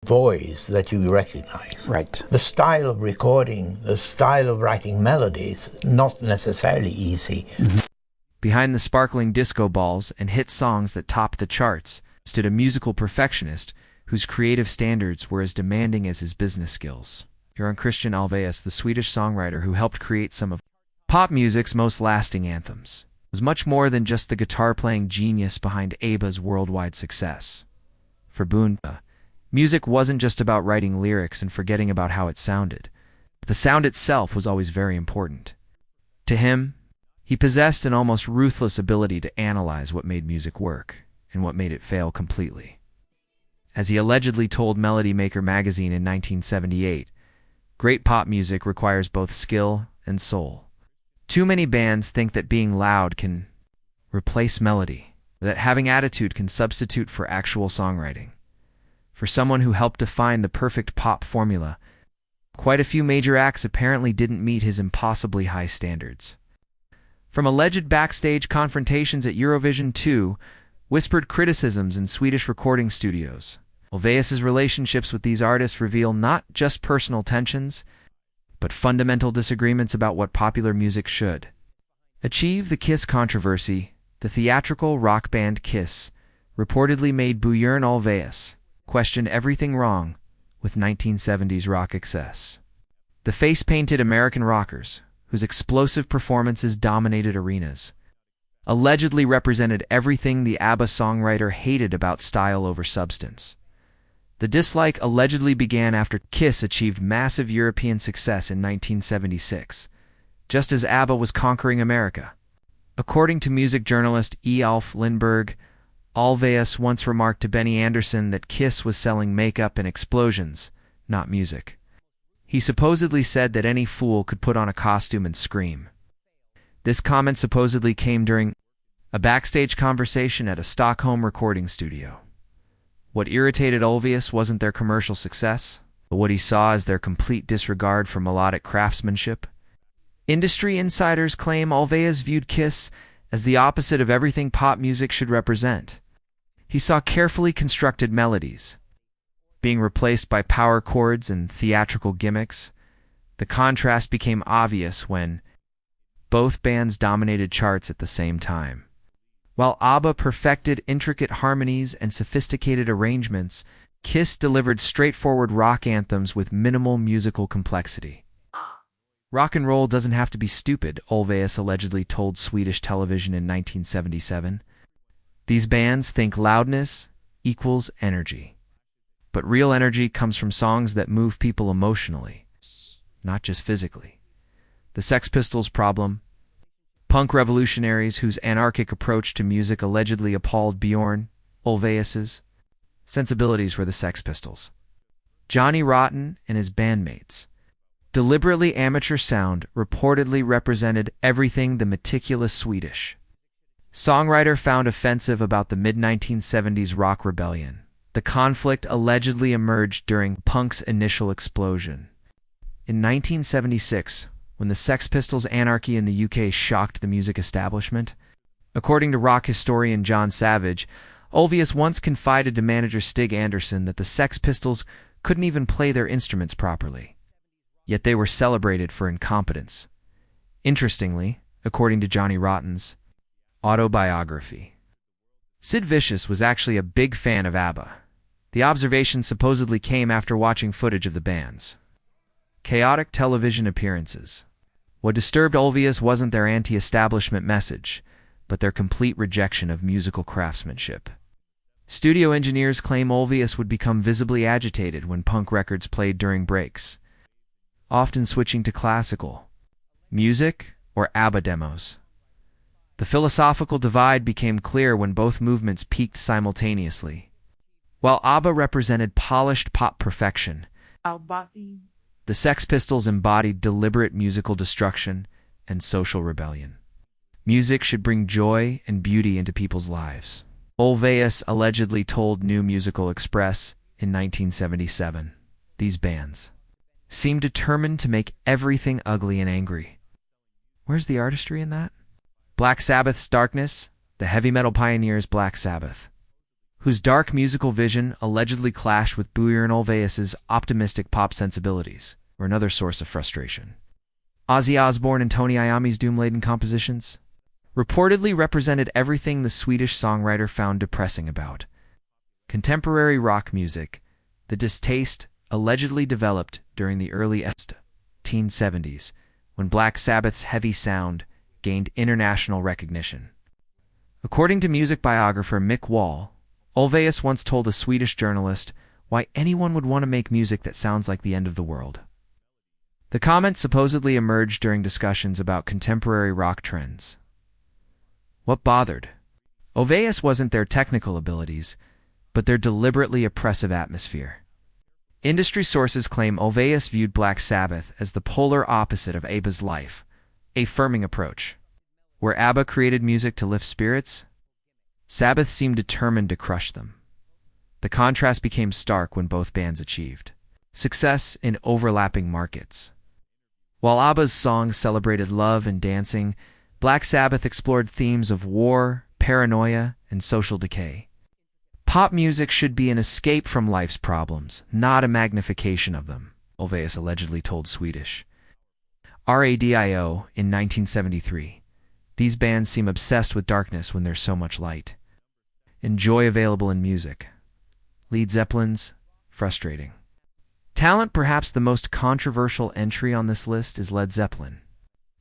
voice that you recognize. Right. The style of recording, the style of writing melodies, not necessarily easy. Mm-hmm. Behind the sparkling disco balls and hit songs that topped the charts stood a musical perfectionist whose creative standards were as demanding as his business skills. Björn Ulvaeus, the Swedish songwriter who helped create some of pop music's most lasting anthems, was much more than just the guitar-playing genius behind ABBA's worldwide success. For Björn, music wasn't just about writing lyrics and forgetting about how it sounded. The sound itself was always very important. To him, he possessed an almost ruthless ability to analyze what made music work and what made it fail completely. As he allegedly told Melody Maker magazine in 1978, great pop music requires both skill and soul. Too many bands think that being loud can replace melody, that having attitude can substitute for actual songwriting. For someone who helped define the perfect pop formula, quite a few major acts apparently didn't meet his impossibly high standards. From alleged backstage confrontations at Eurovision to whispered criticisms in Swedish recording studios, Ulvaeus' relationships with these artists reveal not just personal tensions, but fundamental disagreements about what popular music should achieve. The Kiss controversy, the theatrical rock band Kiss, reportedly made Björn Ulvaeus question everything wrong with 1970s rock excess. The face-painted American rockers, whose explosive performances dominated arenas, allegedly represented everything the ABBA songwriter hated about style over substance. The dislike allegedly began after Kiss achieved massive European success in 1976, just as ABBA was conquering America. According to music journalist E. Alf Lindberg, Ulvaeus once remarked to Benny Andersson that Kiss was selling makeup and explosions, not music. He supposedly said that any fool could put on a costume and scream. This comment supposedly came during a backstage conversation at a Stockholm recording studio. What irritated Ulvaeus wasn't their commercial success, but what he saw as their complete disregard for melodic craftsmanship. Industry insiders claim Ulvaeus viewed Kiss as the opposite of everything pop music should represent. He saw carefully constructed melodies being replaced by power chords and theatrical gimmicks. The contrast became obvious when both bands dominated charts at the same time. While ABBA perfected intricate harmonies and sophisticated arrangements, Kiss delivered straightforward rock anthems with minimal musical complexity. Rock and roll doesn't have to be stupid, Ulvaeus allegedly told Swedish television in 1977. These bands think loudness equals energy. But real energy comes from songs that move people emotionally, not just physically. The Sex Pistols' problem. Punk revolutionaries whose anarchic approach to music allegedly appalled Björn Ulvaeus' sensibilities were the Sex Pistols. Johnny Rotten and his bandmates' deliberately amateur sound reportedly represented everything the meticulous Swedish songwriter found offensive about the mid-1970s rock rebellion. The conflict allegedly emerged during punk's initial explosion. In 1976, when the Sex Pistols' anarchy in the UK shocked the music establishment, according to rock historian John Savage, Ulvaeus once confided to manager Stig Anderson that the Sex Pistols couldn't even play their instruments properly. Yet they were celebrated for incompetence. Interestingly, according to Johnny Rotten's autobiography, Sid Vicious was actually a big fan of ABBA. The observation supposedly came after watching footage of the band's chaotic television appearances. What disturbed Ulvaeus wasn't their anti-establishment message, but their complete rejection of musical craftsmanship. Studio engineers claim Ulvaeus would become visibly agitated when punk records played during breaks, often switching to classical music or ABBA demos. The philosophical divide became clear when both movements peaked simultaneously. While ABBA represented polished pop perfection, the Sex Pistols embodied deliberate musical destruction and social rebellion. Music should bring joy and beauty into people's lives. Ulvaeus allegedly told New Musical Express in 1977, "These bands seem determined to make everything ugly and angry." Where's the artistry in that? Black Sabbath's Darkness, the heavy metal pioneers Black Sabbath, whose dark musical vision allegedly clashed with Björn Ulvaeus's optimistic pop sensibilities, were another source of frustration. Ozzy Osbourne and Tony Iommi's doom-laden compositions reportedly represented everything the Swedish songwriter found depressing about contemporary rock music. The distaste allegedly developed during the early 1970s, when Black Sabbath's heavy sound gained international recognition. According to music biographer Mick Wall, Ulvaeus once told a Swedish journalist why anyone would want to make music that sounds like the end of the world. The comment supposedly emerged during discussions about contemporary rock trends. What bothered Ulvaeus wasn't their technical abilities, but their deliberately oppressive atmosphere. Industry sources claim Ulvaeus viewed Black Sabbath as the polar opposite of ABBA's life, a affirming approach. Where ABBA created music to lift spirits, Sabbath seemed determined to crush them. The contrast became stark when both bands achieved success in overlapping markets. While ABBA's songs celebrated love and dancing, Black Sabbath explored themes of war, paranoia, and social decay. Pop music should be an escape from life's problems, not a magnification of them, Ulvaeus allegedly told Swedish Radio in 1973. These bands seem obsessed with darkness when there's so much light. Enjoy available in music. Led Zeppelin's frustrating. Talent. Perhaps the most controversial entry on this list is Led Zeppelin.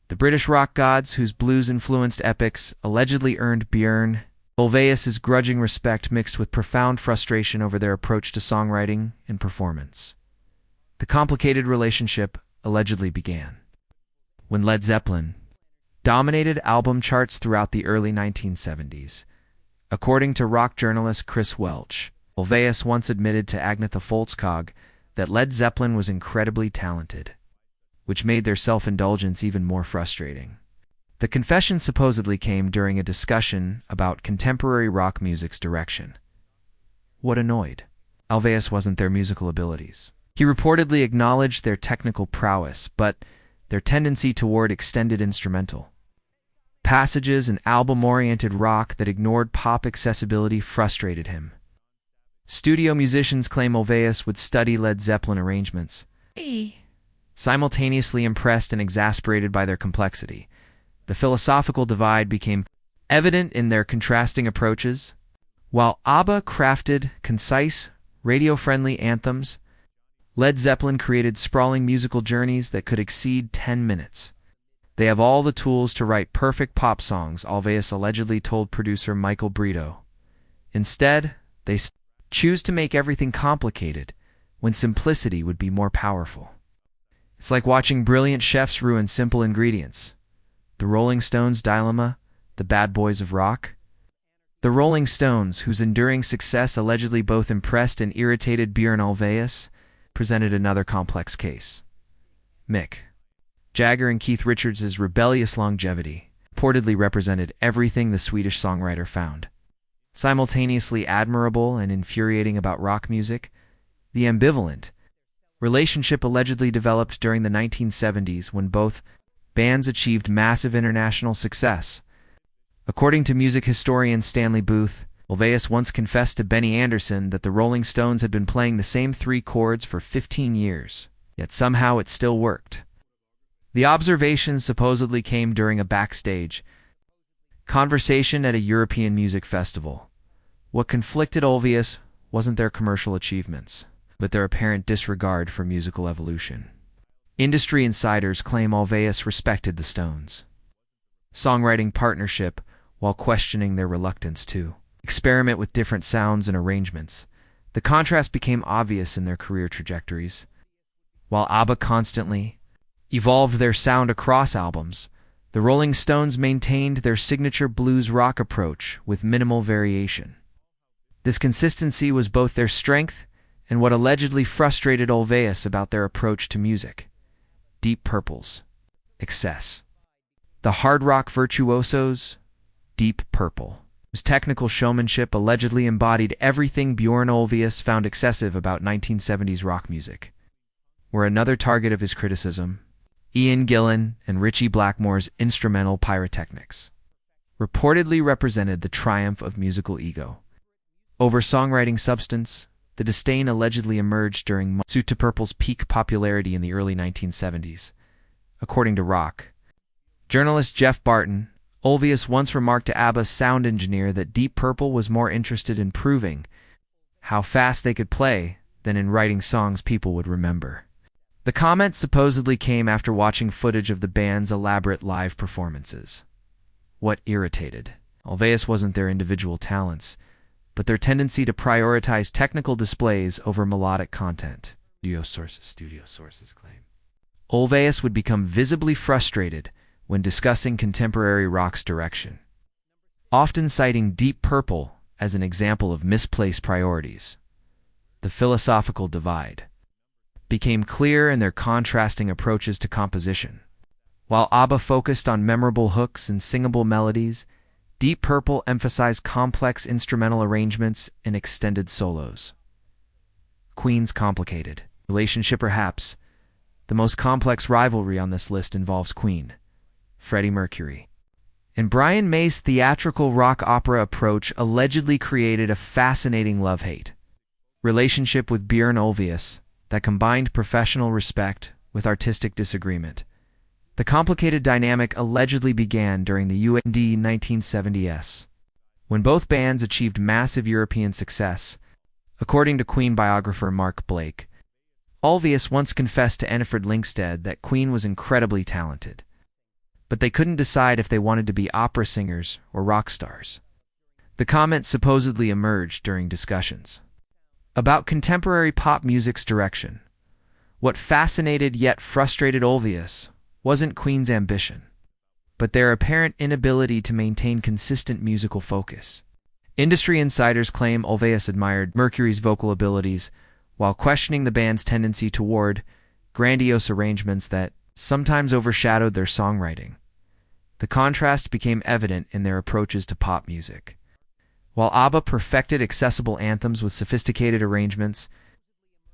The British rock gods, whose blues-influenced epics allegedly earned Björn Ulvaeus' grudging respect mixed with profound frustration over their approach to songwriting and performance. The complicated relationship allegedly began when Led Zeppelin dominated album charts throughout the early 1970s. According to rock journalist Chris Welch, Ulvaeus once admitted to Agnetha Foltskog that Led Zeppelin was incredibly talented, which made their self-indulgence even more frustrating. The confession supposedly came during a discussion about contemporary rock music's direction. What annoyed Ulvaeus wasn't their musical abilities. He reportedly acknowledged their technical prowess, but their tendency toward extended instrumental passages and album-oriented rock that ignored pop accessibility frustrated him. Studio musicians claim Ulvaeus would study Led Zeppelin arrangements, simultaneously impressed and exasperated by their complexity. The philosophical divide became evident in their contrasting approaches. While ABBA crafted concise, radio-friendly anthems, Led Zeppelin created sprawling musical journeys that could exceed 10 minutes. They have all the tools to write perfect pop songs, Ulvaeus allegedly told producer Michael Brito. Instead, they choose to make everything complicated when simplicity would be more powerful. It's like watching brilliant chefs ruin simple ingredients. The Rolling Stones' dilemma, the bad boys of rock. The Rolling Stones, whose enduring success allegedly both impressed and irritated Björn Ulvaeus, presented another complex case. Mick Jagger and Keith Richards' rebellious longevity reportedly represented everything the Swedish songwriter found simultaneously admirable and infuriating about rock music. The ambivalent relationship allegedly developed during the 1970s when both bands achieved massive international success. According to music historian Stanley Booth, Ulvaeus once confessed to Benny Andersson that the Rolling Stones had been playing the same 3 chords for 15 years, yet somehow it still worked. The observations supposedly came during a backstage conversation at a European music festival. What conflicted Ulvaeus wasn't their commercial achievements, but their apparent disregard for musical evolution. Industry insiders claim Ulvaeus respected the Stones' songwriting partnership while questioning their reluctance to experiment with different sounds and arrangements. The contrast became obvious in their career trajectories. While ABBA constantly evolved their sound across albums, the Rolling Stones maintained their signature blues rock approach with minimal variation. This consistency was both their strength and what allegedly frustrated Ulvaeus about their approach to music. Deep Purple's excess. The hard rock virtuosos, Deep Purple, whose technical showmanship allegedly embodied everything Björn Ulvaeus found excessive about 1970s rock music, were another target of his criticism. Ian Gillan and Ritchie Blackmore's instrumental pyrotechnics reportedly represented the triumph of musical ego. Over songwriting substance, the disdain allegedly emerged during Suit to Purple's peak popularity in the early 1970s. According to Rock journalist Jeff Barton, Ulvaeus once remarked to ABBA's sound engineer that Deep Purple was more interested in proving how fast they could play than in writing songs people would remember. The comment supposedly came after watching footage of the band's elaborate live performances. What irritated Ulvaeus wasn't their individual talents, but their tendency to prioritize technical displays over melodic content. Studio sources claim Ulvaeus would become visibly frustrated when discussing contemporary rock's direction, often citing Deep Purple as an example of misplaced priorities. The philosophical divide became clear in their contrasting approaches to composition. While ABBA focused on memorable hooks and singable melodies, Deep Purple emphasized complex instrumental arrangements and extended solos. Queen's complicated relationship. Perhaps the most complex rivalry on this list involves Queen, Freddie Mercury, and Brian May's theatrical rock opera approach allegedly created a fascinating love-hate relationship with Björn Ulvaeus that combined professional respect with artistic disagreement. The complicated dynamic allegedly began during the UND 1970s, when both bands achieved massive European success. According to Queen biographer Mark Blake, Ulvaeus once confessed to Ennifrid Lyngstad that Queen was incredibly talented, but they couldn't decide if they wanted to be opera singers or rock stars. The comment supposedly emerged during discussions about contemporary pop music's direction. What fascinated yet frustrated Ulvaeus wasn't Queen's ambition, but their apparent inability to maintain consistent musical focus. Industry insiders claim Ulvaeus admired Mercury's vocal abilities while questioning the band's tendency toward grandiose arrangements that sometimes overshadowed their songwriting. The contrast became evident in their approaches to pop music. While ABBA perfected accessible anthems with sophisticated arrangements,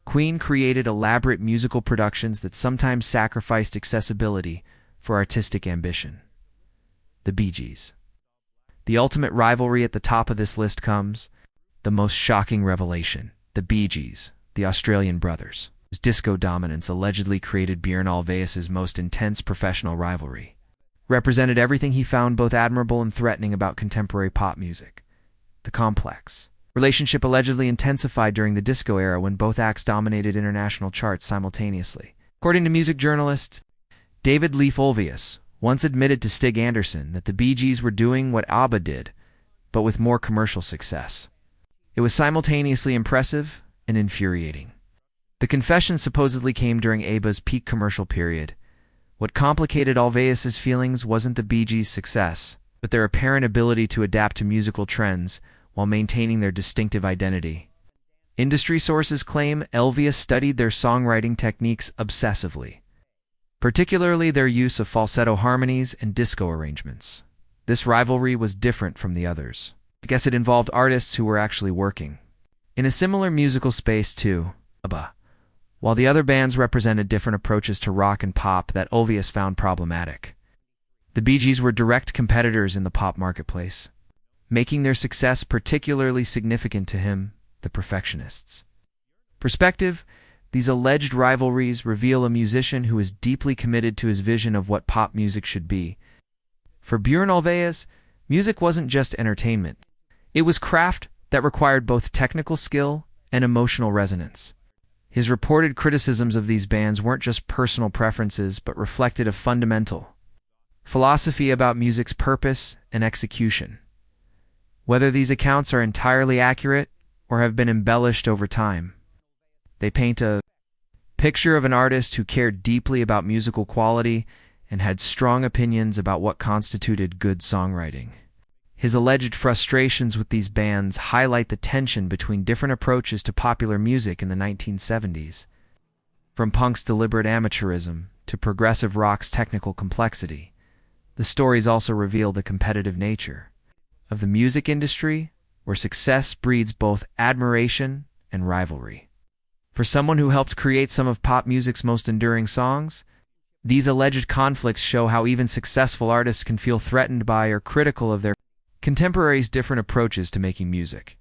Queen created elaborate musical productions that sometimes sacrificed accessibility for artistic ambition. The Bee Gees. The ultimate rivalry at the top of this list comes the most shocking revelation. The Bee Gees, the Australian brothers, whose disco dominance allegedly created Björn Ulvaeus' most intense professional rivalry, represented everything he found both admirable and threatening about contemporary pop music. The complex relationship allegedly intensified during the disco era when both acts dominated international charts simultaneously. According to music journalist David Leif Ulvaeus, once admitted to Stig Anderson that the Bee Gees were doing what ABBA did, but with more commercial success. It was simultaneously impressive and infuriating. The confession supposedly came during ABBA's peak commercial period. What complicated Ulvaeus' feelings wasn't the Bee Gees' success, but their apparent ability to adapt to musical trends while maintaining their distinctive identity. Industry sources claim Ulvaeus studied their songwriting techniques obsessively, particularly their use of falsetto harmonies and disco arrangements. This rivalry was different from the others. I guess it involved artists who were actually working in a similar musical space to ABBA, while the other bands represented different approaches to rock and pop that Ulvaeus found problematic. The Bee Gees were direct competitors in the pop marketplace, making their success particularly significant to him, the perfectionists. Perspective: these alleged rivalries reveal a musician who is deeply committed to his vision of what pop music should be. For Björn Ulvaeus, music wasn't just entertainment. It was craft that required both technical skill and emotional resonance. His reported criticisms of these bands weren't just personal preferences, but reflected a fundamental philosophy about music's purpose and execution. Whether these accounts are entirely accurate or have been embellished over time, they paint a picture of an artist who cared deeply about musical quality and had strong opinions about what constituted good songwriting. His alleged frustrations with these bands highlight the tension between different approaches to popular music in the 1970s, from punk's deliberate amateurism to progressive rock's technical complexity. The stories also reveal the competitive nature of the music industry, where success breeds both admiration and rivalry. For someone who helped create some of pop music's most enduring songs, these alleged conflicts show how even successful artists can feel threatened by or critical of their contemporaries' different approaches to making music.